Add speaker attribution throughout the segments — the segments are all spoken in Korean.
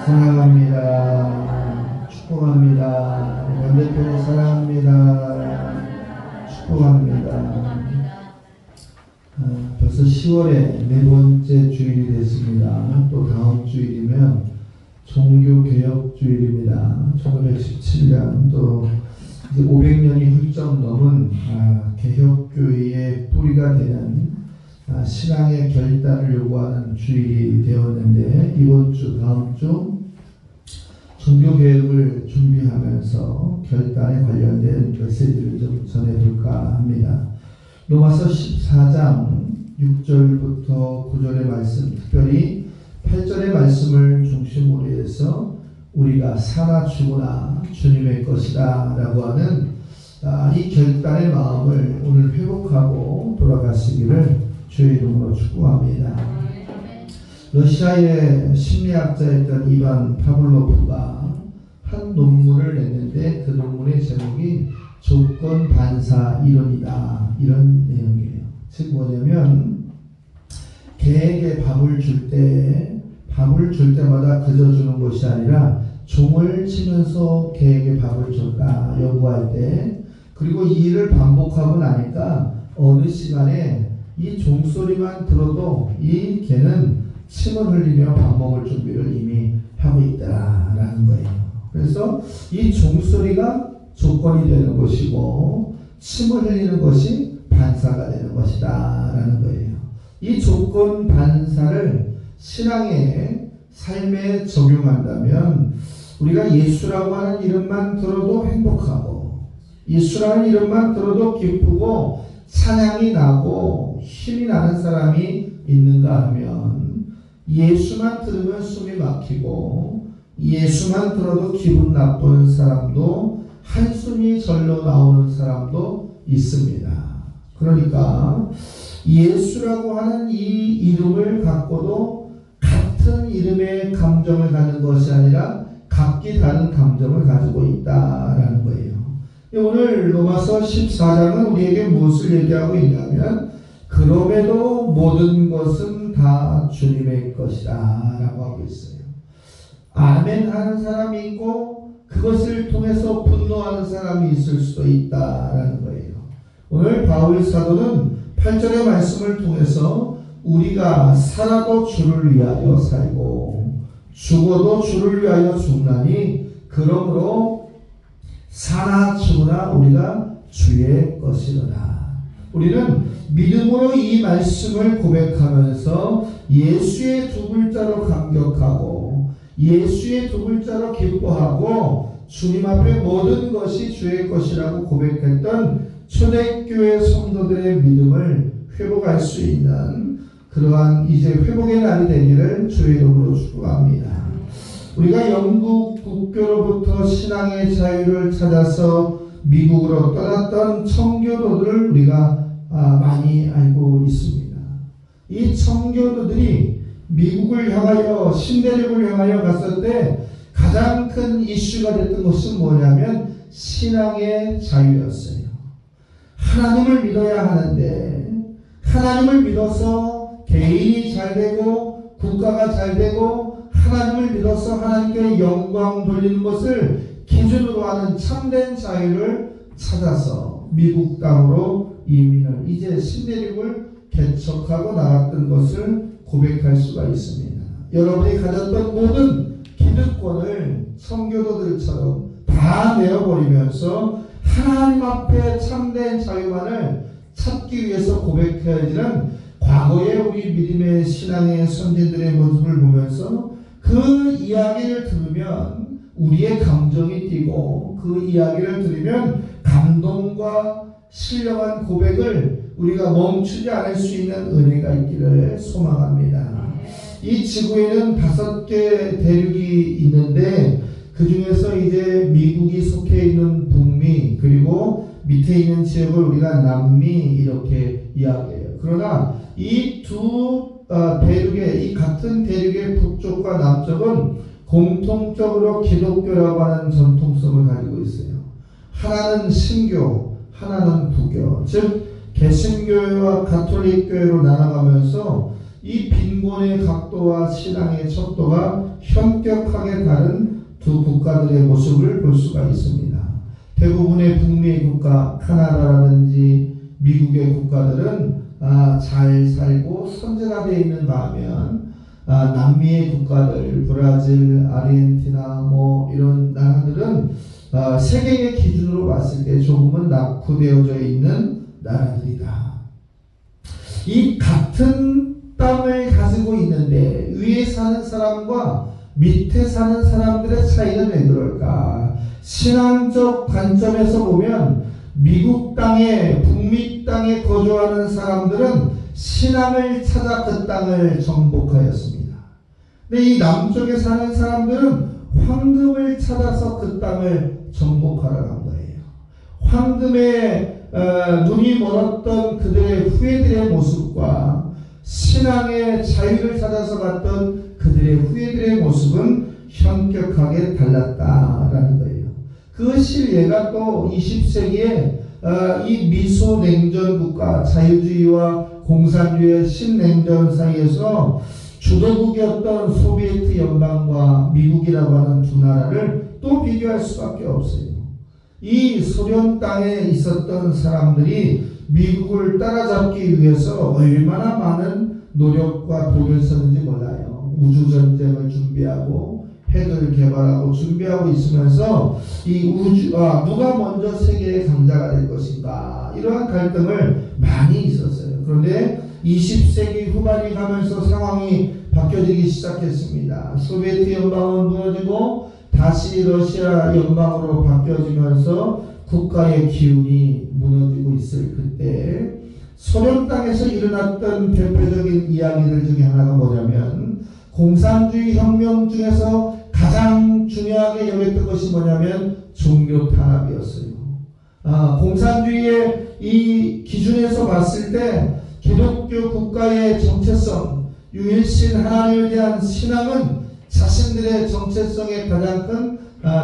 Speaker 1: 사랑합니다. 축복합니다. 반대편에 사랑합니다. 축복합니다. 벌써 10월에 네 번째 주일이 됐습니다. 또 다음 주일이면 종교개혁주일입니다. 1917년 또 이제 500년이 훌쩍 넘은 개혁교회의 뿌리가 되는 신앙의 결단을 요구하는 주일이 되었는데, 이번 주 다음 주 종교개혁을 준비하면서 결단에 관련된 메시지를 좀 전해볼까 합니다. 로마서 14장 6절부터 9절의 말씀, 특별히 8절의 말씀을 중심으로 해서 우리가 사나 죽으나 주님의 것이다 라고 하는 이 결단의 마음을 오늘 회복하고 돌아가시기를 주의 이름으로 축복합니다. 러시아의 심리학자였던 이반 파블로프가 한 논문을 냈는데, 그 논문의 제목이 조건 반사 이론이다, 이런 내용이에요. 즉 뭐냐면, 개에게 밥을 줄 때마다 그저 주는 것이 아니라 종을 치면서 개에게 밥을 줬다 연구할 때, 그리고 이 일을 반복하고 나니까 어느 시간에 이 종소리만 들어도 이 개는 침을 흘리며 밥 먹을 준비를 이미 하고 있다라는 거예요. 그래서 이 종소리가 조건이 되는 것이고 침을 흘리는 것이 반사가 되는 것이다 라는 거예요. 이 조건 반사를 신앙의 삶에 적용한다면 우리가 예수라고 하는 이름만 들어도 행복하고, 예수라는 이름만 들어도 기쁘고 찬양이 나고 힘이 나는 사람이 있는가 하면, 예수만 들으면 숨이 막히고 예수만 들어도 기분 나쁜 사람도, 한숨이 절로 나오는 사람도 있습니다. 그러니까 예수라고 하는 이 이름을 갖고도 같은 이름의 감정을 갖는 것이 아니라 각기 다른 감정을 가지고 있다라는 거예요. 오늘 로마서 14장은 우리에게 무엇을 얘기하고 있냐면, 그럼에도 모든 것은 다 주님의 것이다 라고 하고 있어요. 아멘 하는 사람이 있고 그것을 통해서 분노하는 사람이 있을 수도 있다라는 거예요. 오늘 바울 사도는 8절의 말씀을 통해서 우리가 살아도 주를 위하여 살고 죽어도 주를 위하여 죽나니 그러므로 사나 죽으나 우리가 주의 것이로다. 우리는 믿음으로 이 말씀을 고백하면서 예수의 두 글자로 감격하고 예수의 두 글자로 기뻐하고 주님 앞에 모든 것이 주의 것이라고 고백했던 초대교회 성도들의 믿음을 회복할 수 있는 그러한 이제 회복의 날이 되기를 주의 이름으로 축복합니다. 우리가 영국 국교로부터 신앙의 자유를 찾아서 미국으로 떠났던 청교도들을 우리가 많이 알고 있습니다. 이 청교도들이 미국을 향하여, 신대륙을 향하여 갔을 때 가장 큰 이슈가 됐던 것은 뭐냐면 신앙의 자유였어요. 하나님을 믿어야 하는데, 하나님을 믿어서 개인이 잘 되고 국가가 잘 되고 하나님을 믿어서 하나님께 영광 돌리는 것을 기준으로 하는 참된 자유를 찾아서 미국 땅으로 이민을, 이제 신대륙을 개척하고 나갔던 것을 고백할 수가 있습니다. 여러분이 가졌던 모든 기득권을 청교도들처럼 다 내어버리면서 하나님 앞에 참된 자유만을 찾기 위해서 고백해야지는, 과거의 우리 믿음의 신앙의 선진들의 모습을 보면서 그 이야기를 들으면 우리의 감정이 뛰고, 그 이야기를 들으면 감동과 신령한 고백을 우리가 멈추지 않을 수 있는 은혜가 있기를 소망합니다. 이 지구에는 5개 대륙이 있는데 그 중에서 이제 미국이 속해 있는 북미, 그리고 밑에 있는 지역을 우리가 남미 이렇게 이야기해요. 그러나 이 두 대륙의, 이 같은 대륙의 북쪽과 남쪽은 공통적으로 기독교라고 하는 전통성을 가지고 있어요. 하나는 신교, 하나는 부교, 즉 개신교회와 가톨릭교회로 나눠가면서 이 빈곤의 각도와 신앙의 척도가 현격하게 다른 두 국가들의 모습을 볼 수가 있습니다. 대부분의 북미 국가, 카나다라든지 미국의 국가들은 잘 살고 선제가 되어 있는가 하면 남미의 국가들, 브라질, 아르헨티나 이런 나라들은 세계의 기준으로 봤을 때 조금은 낙후되어져 있는 나라들이다. 이 같은 땅을 가지고 있는데 위에 사는 사람과 밑에 사는 사람들의 차이는 왜 그럴까? 신앙적 관점에서 보면 미국 땅에, 북미 땅에 거주하는 사람들은 신앙을 찾아 그 땅을 정복하였습니다. 근데 이 남쪽에 사는 사람들은 황금을 찾아서 그 땅을 정복하러 간 거예요. 황금에 눈이 멀었던 그들의 후예들의 모습과 신앙의 자유를 찾아서 갔던 그들의 후예들의 모습은 현격하게 달랐다라는 거예요. 그 실예가 또 20세기에 이 미소 냉전 국가, 자유주의와 공산주의의 신냉전 사이에서 주도국이었던 소비에트 연방과 미국이라고 하는 두 나라를 또 비교할 수밖에 없어요. 이 소련 땅에 있었던 사람들이 미국을 따라잡기 위해서 얼마나 많은 노력과 돈을 썼는지 몰라요. 우주전쟁을 준비하고 핵을 개발하고 준비하고 있으면서 이 누가 먼저 세계의 강자가 될 것인가, 이러한 갈등을 많이 있었어요. 그런데 20세기 후반이 가면서 상황이 바뀌어지기 시작했습니다. 소비에트 연방은 무너지고 다시 러시아 연방으로 바뀌어지면서 국가의 기운이 무너지고 있을 그때 소련 땅에서 일어났던 대표적인 이야기들 중에 하나가 뭐냐면, 공산주의 혁명 중에서 가장 중요하게 여겼던 것이 뭐냐면 종교 탄압이었어요. 공산주의의 이 기준에서 봤을 때 기독교 국가의 정체성, 유일신 하나님에 대한 신앙은 자신들의 정체성의 가장 큰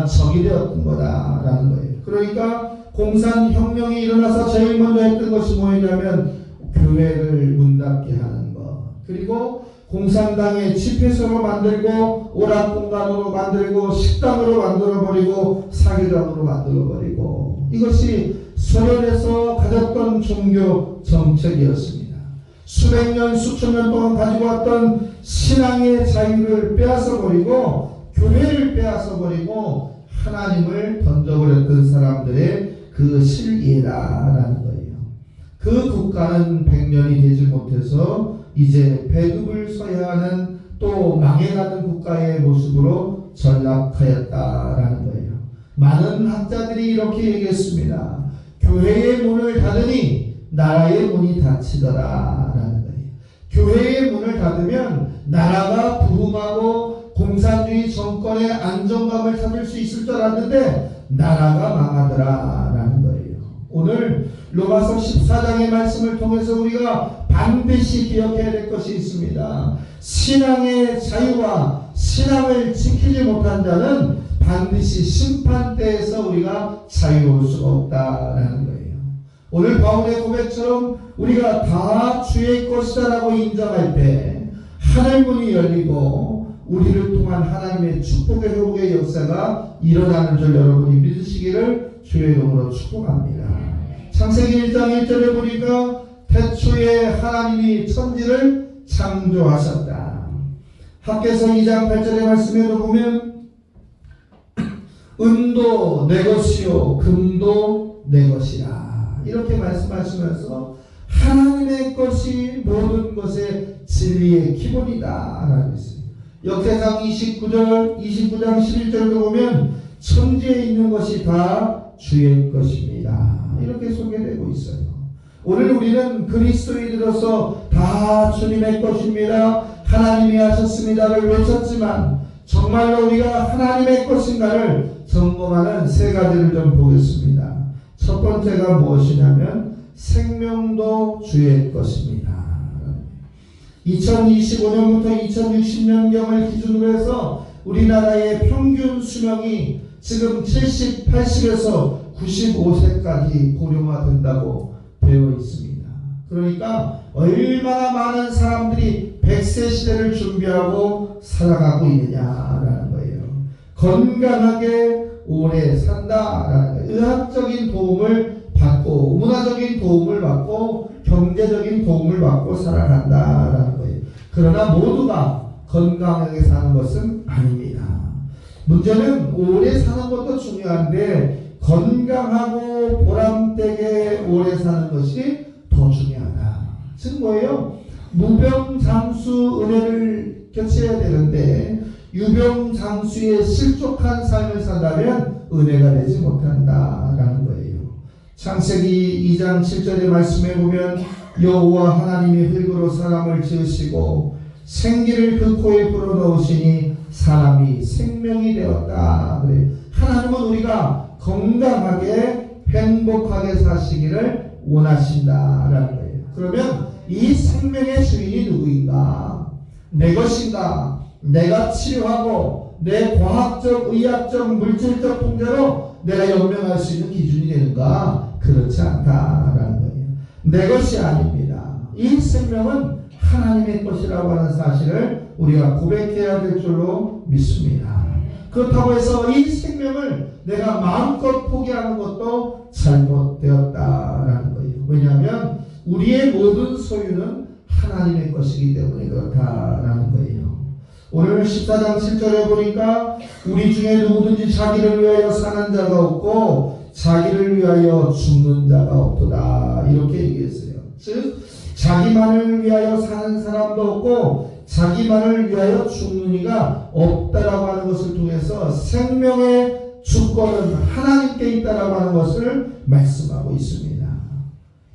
Speaker 1: 적이 되었던 거다라는 거예요. 그러니까 공산혁명이 일어나서 제일 먼저 했던 것이 뭐냐면 교회를 문 닫게 하는 것, 그리고 공산당의 집회소로 만들고 오락공간으로 만들고 식당으로 만들어버리고 사기장으로 만들어버리고, 이것이 소련에서 가졌던 종교 정책이었습니다. 수백 년 수천 년 동안 가지고 왔던 신앙의 자유를 빼앗아버리고 교회를 빼앗아버리고 하나님을 던져버렸던 사람들의 그 실예라는 거예요. 그 국가는 100년이 되지 못해서 이제 배급을 서야 하는 또 망해가는 국가의 모습으로 전락하였다라는 거예요. 많은 학자들이 이렇게 얘기했습니다. 교회의 문을 닫으니 나라의 문이 닫히더라라는 거예요. 교회의 문을 닫으면 나라가 부흥하고 공산주의 정권의 안정감을 찾을 수 있을 줄 알았는데 나라가 망하더라라는 거예요. 오늘 로마서 14장의 말씀을 통해서 우리가 반드시 기억해야 될 것이 있습니다. 신앙의 자유와 신앙을 지키지 못한 자는 반드시 심판대에서 우리가 자유로울 수가 없다라는 거예요. 오늘 바울의 고백처럼 우리가 다 주의 것이다라고 인정할 때 하늘문이 열리고 우리를 통한 하나님의 축복의 회복의 역사가 일어나는 줄 여러분이 믿으시기를 주의 이름으로 축복합니다. 창세기 1장 1절에 보니까 태초에 하나님이 천지를 창조하셨다. 학개서 2장 8절의 말씀에도 보면 은도 내 것이요 금도 내 것이라, 이렇게 말씀하시면서 하나님의 것이 모든 것의 진리의 기본이다 라고 했어요. 역대상 29장 11절도 보면 천지에 있는 것이 다 주의 것입니다, 이렇게 소개되고 있어요. 오늘 우리는 그리스도인으로서 다 주님의 것입니다, 하나님이 하셨습니다를 외쳤지만 정말로 우리가 하나님의 것인가를 점검하는 세 가지를 좀 보겠습니다. 첫 번째가 무엇이냐면 생명도 주의 것입니다. 2025년부터 2060년경을 기준으로 해서 우리나라의 평균 수명이 지금 70, 80에서 95세까지 고령화된다고 되어 있습니다. 그러니까 얼마나 많은 사람들이 100세 시대를 준비하고 살아가고 있느냐라는 거예요. 건강하게 오래 산다라는 거예요. 의학적인 도움을 받고 문화적인 도움을 받고 경제적인 도움을 받고 살아간다라는 거예요. 그러나 모두가 건강하게 사는 것은 아닙니다. 문제는 오래 사는 것도 중요한데 건강하고 보람되게 오래 사는 것이 더 중요하다. 즉 뭐예요? 무병장수 은혜를 겹쳐야 되는데 유병장수의 실족한 삶을 산다면 은혜가 되지 못한다라는 거예요. 창세기 2장 7절의 말씀에 보면 여호와 하나님이 흙으로 사람을 지으시고 생기를 그 코에 불어넣으시니 사람이 생명이 되었다. 그래요. 하나님은 우리가 건강하게 행복하게 사시기를 원하신다라는 거예요. 그러면 이 생명의 주인이 누구인가? 내 것인가? 내가 치료하고 내 과학적, 의학적, 물질적 통제로 내가 연명할 수 있는 기준이 되는가? 그렇지 않다라는 거예요. 내 것이 아닙니다. 이 생명은 하나님의 것이라고 하는 사실을 우리가 고백해야 될 줄로 믿습니다. 그렇다고 해서 이 생명을 내가 마음껏 포기하는 것도 잘못되었다라는 거예요. 왜냐하면 우리의 모든 소유는 하나님의 것이기 때문에 그렇다라는 거예요. 오늘 14장 7절에 보니까 우리 중에 누구든지 자기를 위하여 사는 자가 없고 자기를 위하여 죽는 자가 없도다. 이렇게 얘기했어요. 즉 자기만을 위하여 사는 사람도 없고 자기만을 위하여 죽는 이가 없다라고 하는 것을 통해서 생명의 주권은 하나님께 있다라고 하는 것을 말씀하고 있습니다.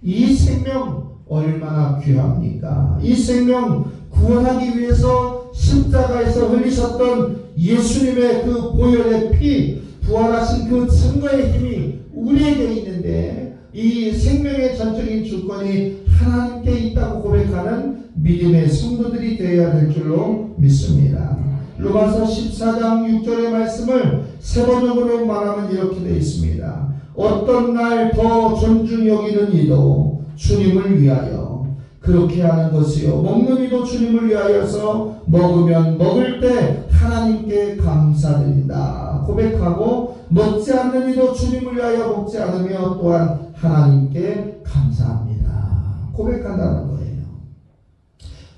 Speaker 1: 이 생명 얼마나 귀합니까? 이 생명 구원하기 위해서 십자가에서 흘리셨던 예수님의 그 보혈의 피, 부활하신 그 증거의 힘이 우리에게 있는데 이 생명의 전적인 주권이 하나님께 있다고 고백하는 믿음의 성도들이 되어야 될 줄로 믿습니다. 로마서 14장 6절의 말씀을 세번역으로 말하면 이렇게 되어 있습니다. 어떤 날 더 존중 여기는 이도 주님을 위하여 그렇게 하는 것이요 먹는 이도 주님을 위하여서 먹으면 먹을 때 하나님께 감사드린다 고백하고 먹지 않는 이도 주님을 위하여 먹지 않으며 또한 하나님께 감사합니다 고백한다는 거예요.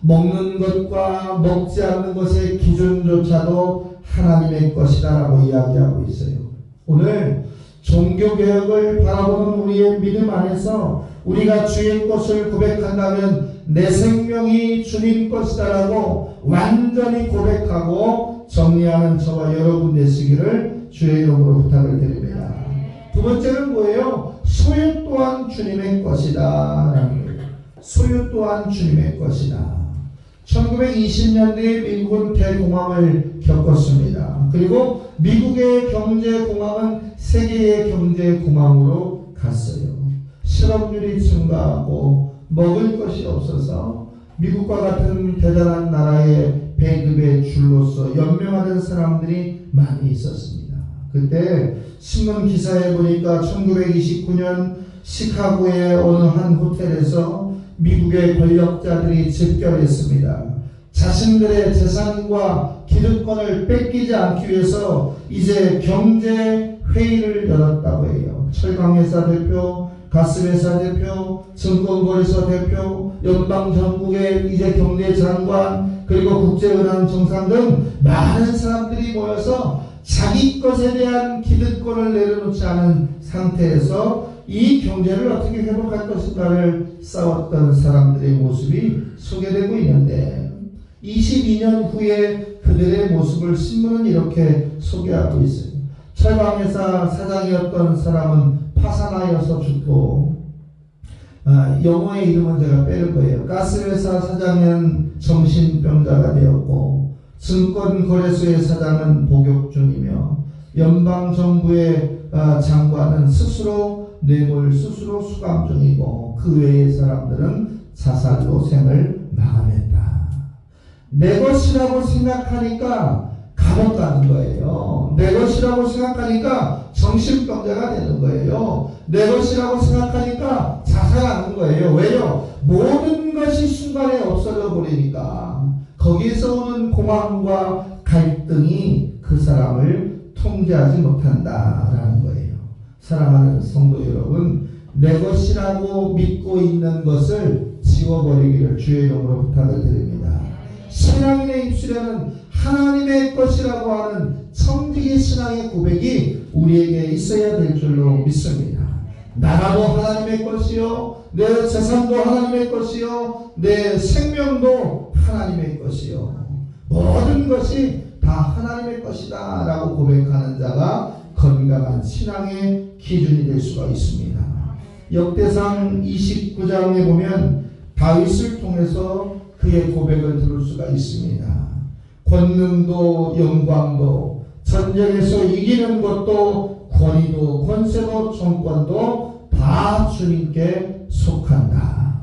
Speaker 1: 먹는 것과 먹지 않는 것의 기준조차도 하나님의 것이다 라고 이야기하고 있어요. 오늘 종교개혁을 바라보는 우리의 믿음 안에서 우리가 주의 것을 고백한다면 내 생명이 주님 것이다라고 완전히 고백하고 정리하는 저와 여러분 되시기를 주의 이름으로 부탁을 드립니다. 두 번째는 뭐예요? 소유 또한 주님의 것이다. 소유 또한 주님의 것이다. 1920년대에 미국은 대공황을 겪었습니다. 그리고 미국의 경제공황은 세계의 경제공황으로 갔어요. 실업률이 증가하고 먹을 것이 없어서 미국과 같은 대단한 나라의 배급의 줄로서 연명하는 사람들이 많이 있었습니다. 그때 신문 기사에 보니까 1929년 시카고의 어느 한 호텔에서 미국의 권력자들이 집결했습니다. 자신들의 재산과 기득권을 뺏기지 않기 위해서 이제 경제 회의를 열었다고 해요. 철강회사 대표, 가스회사 대표, 증권거래소 대표, 연방정국의 이제 경제장관, 그리고 국제은행 정상 등 많은 사람들이 모여서 자기 것에 대한 기득권을 내려놓지 않은 상태에서 이 경제를 어떻게 회복할 것인가를 싸웠던 사람들의 모습이 소개되고 있는데 22년 후에 그들의 모습을 신문은 이렇게 소개하고 있어요. 철강회사 사장이었던 사람은 파산하여서 죽고 영어의 이름은 제가 빼는 거예요. 가스회사 사장은 정신병자가 되었고 증권거래소의 사장은 복역 중이며 연방정부의 장관은 스스로 뇌물 스스로 수감 중이고 그 외의 사람들은 자살로 생을 마감했다. 내 것이라고 생각하니까 감옥 가는 거예요. 내 것이라고 생각하니까 정신병자가 되는 거예요. 내 것이라고 생각하니까 자살하는 거예요. 왜요? 모든 것이 순간에 없어져 버리니까. 거기에서 오는 공황과 갈등이 그 사람을 통제하지 못한다라는 거예요. 사랑하는 성도 여러분, 내 것이라고 믿고 있는 것을 지워버리기를 주의 이름으로 부탁을 드립니다. 신앙인의 입술에는 하나님의 것이라고 하는 청지기 신앙의 고백이 우리에게 있어야 될 줄로 믿습니다. 나라도 하나님의 것이요, 내 재산도 하나님의 것이요, 내 생명도 하나님의 것이요, 모든 것이 다 하나님의 것이다 라고 고백하는 자가 건강한 신앙의 기준이 될 수가 있습니다. 역대상 29장에 보면 다윗을 통해서 그의 고백을 들을 수가 있습니다. 권능도 영광도 전쟁에서 이기는 것도 권위도 권세도 정권도 다 주님께 속한다.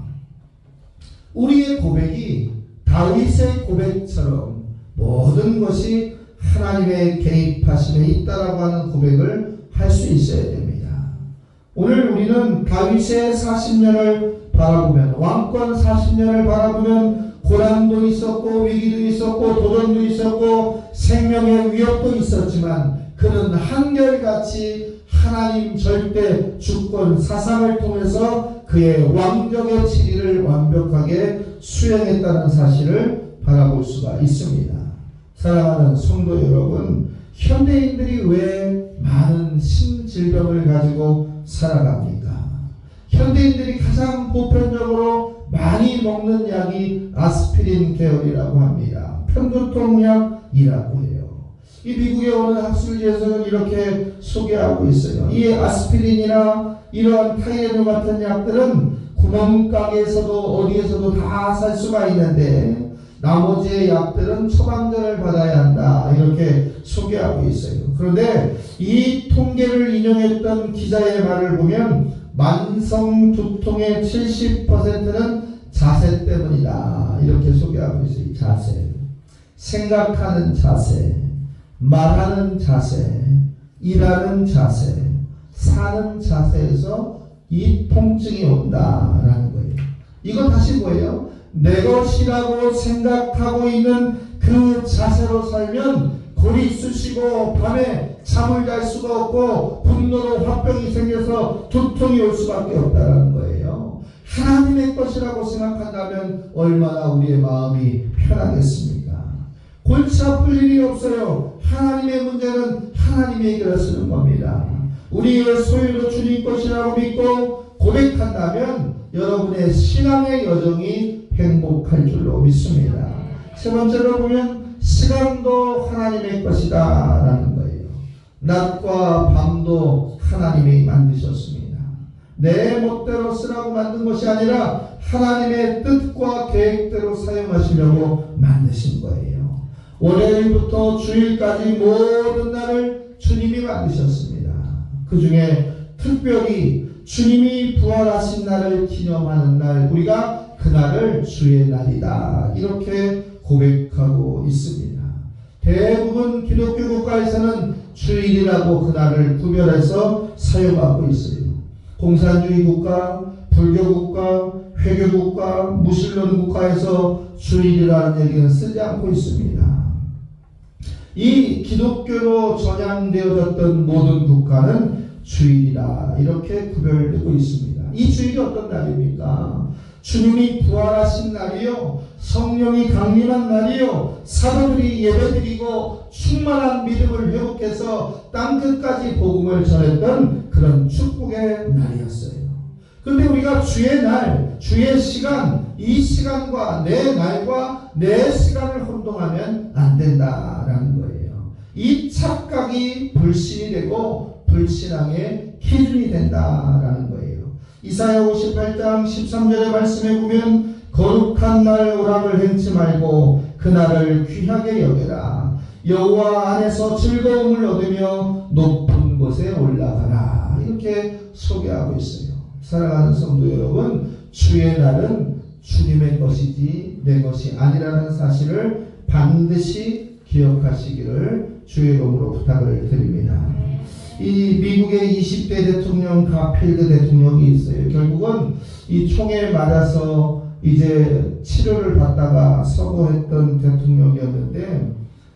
Speaker 1: 우리의 고백이 다윗의 고백처럼 모든 것이 하나님의 개입하심에 있다라고 하는 고백을 할 수 있어야 됩니다. 오늘 우리는 다윗의 40년을 바라보면, 왕권 40년을 바라보면 고난도 있었고 위기도 있었고 도전도 있었고 생명의 위협도 있었지만 그는 한결같이 하나님 절대 주권 사상을 통해서 그의 왕적의 지위를 완벽하게 수행했다는 사실을 바라볼 수가 있습니다. 사랑하는 성도 여러분, 현대인들이 왜 많은 신질병을 가지고 살아갑니까? 현대인들이 가장 보편적으로 많이 먹는 약이 아스피린 계열이라고 합니다. 편두통약이라고 해요. 이 미국의 어느 학술지에서는 이렇게 소개하고 있어요. 이 아스피린이나 이러한 타이레놀 같은 약들은 구멍가게에서도 어디에서도 다 살 수가 있는데 나머지의 약들은 처방전을 받아야 한다, 이렇게 소개하고 있어요. 그런데 이 통계를 인용했던 기자의 말을 보면 만성 두통의 70%는 자세 때문이다, 이렇게 소개하고 있어요. 자세, 생각하는 자세, 말하는 자세, 일하는 자세, 사는 자세에서 이 통증이 온다라는 거예요. 이거 다시 뭐예요? 내 것이라고 생각하고 있는 그 자세로 살면 골이 쑤시고 밤에 잠을 잘 수가 없고 분노로 화병이 생겨서 두통이 올 수밖에 없다는 거예요. 하나님의 것이라고 생각한다면 얼마나 우리의 마음이 편하겠습니까? 골치 아플 일이 없어요. 하나님의 문제는 하나님이 해결해 쓰는 겁니다. 우리의 소유도 주님 것이라고 믿고 고백한다면 여러분의 신앙의 여정이 행복할 줄로 믿습니다. 세 번째로 보면 시간도 하나님의 것이다 라는 거예요. 낮과 밤도 하나님이 만드셨습니다. 내 멋대로 쓰라고 만든 것이 아니라 하나님의 뜻과 계획대로 사용하시려고 만드신 거예요. 월요일부터 주일까지 모든 날을 주님이 만드셨습니다. 그 중에 특별히 주님이 부활하신 날을 기념하는 날, 우리가 그날을 주의 날이다, 이렇게 고백하고 있습니다. 대부분 기독교 국가에서는 주일이라고 그날을 구별해서 사용하고 있어요. 공산주의 국가, 불교 국가, 회교 국가, 무슬림 국가에서 주일이라는 얘기는 쓰지 않고 있습니다. 이 기독교로 전향되어졌던 모든 국가는 주일이다, 이렇게 구별되고 있습니다. 이 주일이 어떤 날입니까? 주님이 부활하신 날이요, 성령이 강림한 날이요, 사도들이 예배드리고 충만한 믿음을 회복해서 땅끝까지 복음을 전했던 그런 축복의 날이었어요. 그런데 우리가 주의 날, 주의 시간, 이 시간과 내 날과 내 시간을 혼동하면 안 된다라는 거예요. 이 착각이 불신이 되고 불신앙의 기준이 된다라는 거예요. 이사야 58장 13절의 말씀에 보면 거룩한 날 오락을 행치 말고 그날을 귀하게 여겨라. 여호와 안에서 즐거움을 얻으며 높은 곳에 올라가라, 이렇게 소개하고 있어요. 사랑하는 성도 여러분, 주의 날은 주님의 것이지 내 것이 아니라는 사실을 반드시 기억하시기를 주의 이름으로 부탁을 드립니다. 이 미국의 20대 대통령 가필드 대통령이 있어요. 결국은 이 총에 맞아서 이제 치료를 받다가 서거했던 대통령이었는데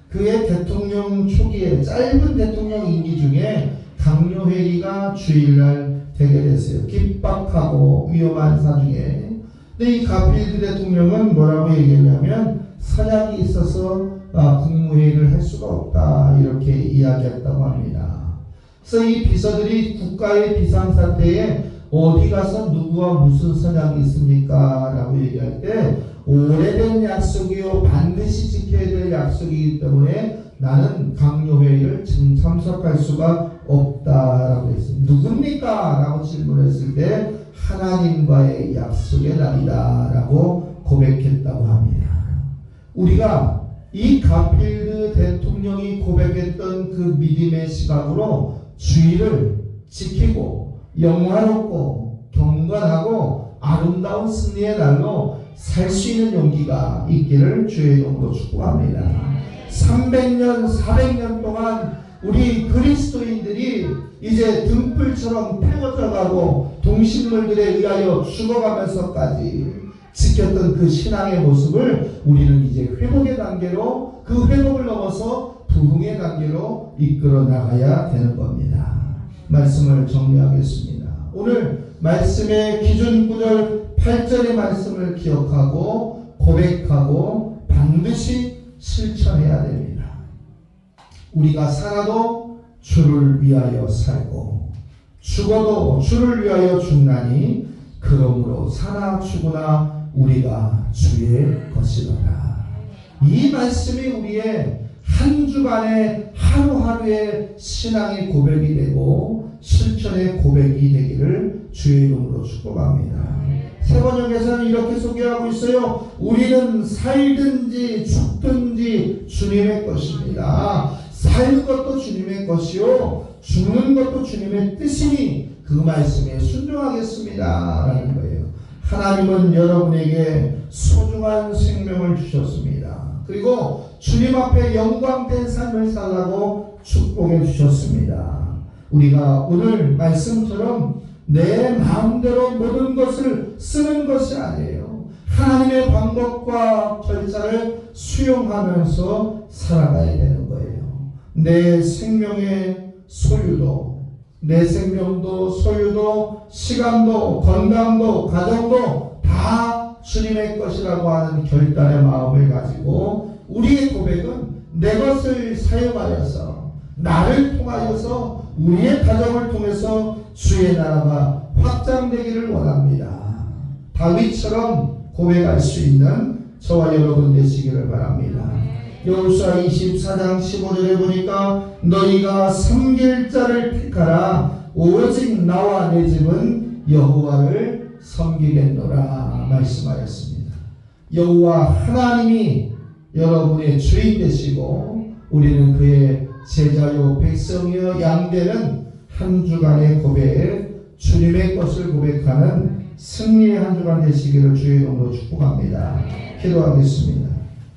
Speaker 1: 그의 대통령 초기에 짧은 대통령 임기 중에 강요회의가 주일날 되게 됐어요. 긴박하고 위험한 사중에. 근데 이 가필드 대통령은 뭐라고 얘기했냐면 선약이 있어서 국무회의를 할 수가 없다 이렇게 이야기했다고 합니다. 그래서 이 비서들이 국가의 비상사태에 어디 가서 누구와 무슨 선약이 있습니까? 라고 얘기할 때 오래된 약속이요 반드시 지켜야 될 약속이기 때문에 나는 강요회의를 지금 참석할 수가 없다라고 했습니다. 누굽니까? 라고 질문했을 때 하나님과의 약속의 날이다 라고 고백했다고 합니다. 우리가 이 가필드 대통령이 고백했던 그 믿음의 시각으로 주의를 지키고 영화롭고 경건하고 아름다운 승리의 날로 살 수 있는 용기가 있기를 주의 이름으로 축복합니다. 300년 400년 동안 우리 그리스도인들이 이제 등불처럼 태워져 가고 동식물들에 의하여 죽어가면서까지 지켰던 그 신앙의 모습을 우리는 이제 회복의 단계로 그 회복을 넘어서 부흥의 단계로 이끌어 나가야 되는 겁니다. 말씀을 정리하겠습니다. 오늘 말씀의 기준 구절 8절의 말씀을 기억하고 고백하고 반드시 실천해야 됩니다. 우리가 살아도 주를 위하여 살고 죽어도 주를 위하여 죽나니 그러므로 사나 죽으나 우리가 주의 것이로라. 이 말씀이 우리의 한 주간의 하루하루의 신앙의 고백이 되고 실천의 고백이 되기를 주의 이름으로 축복합니다. 세 번역에서는 이렇게 소개하고 있어요. 우리는 살든지 죽든지 주님의 것입니다. 사는 것도 주님의 것이요 죽는 것도 주님의 뜻이니 그 말씀에 순종하겠습니다 라는 거예요. 하나님은 여러분에게 소중한 생명을 주셨습니다. 그리고 주님 앞에 영광된 삶을 살라고 축복해 주셨습니다. 우리가 오늘 말씀처럼 내 마음대로 모든 것을 쓰는 것이 아니에요. 하나님의 방법과 절차를 수용하면서 살아가야 되는 거예요. 내 생명의 소유도, 내 생명도 소유도 시간도 건강도 가정도 다 주님의 것이라고 하는 결단의 마음을 가지고 우리의 고백은 내 것을 사용하여서 나를 통하여서 우리의 가정을 통해서 주의 나라가 확장되기를 원합니다. 다윗처럼 고백할 수 있는 저와 여러분 되시기를 바랍니다. 여호수아 24장 15절에 보니까 너희가 섬길 자를 택하라 오직 나와 내 집은 여호와를 섬기겠노라 말씀하였습니다. 여호와 하나님이 여러분의 주인 되시고 우리는 그의 제자요 백성이요 양되는 한 주간의 고백 주님의 것을 고백하는 승리의 한 주간 되시기를 주의 이름으로 축복합니다. 기도하겠습니다.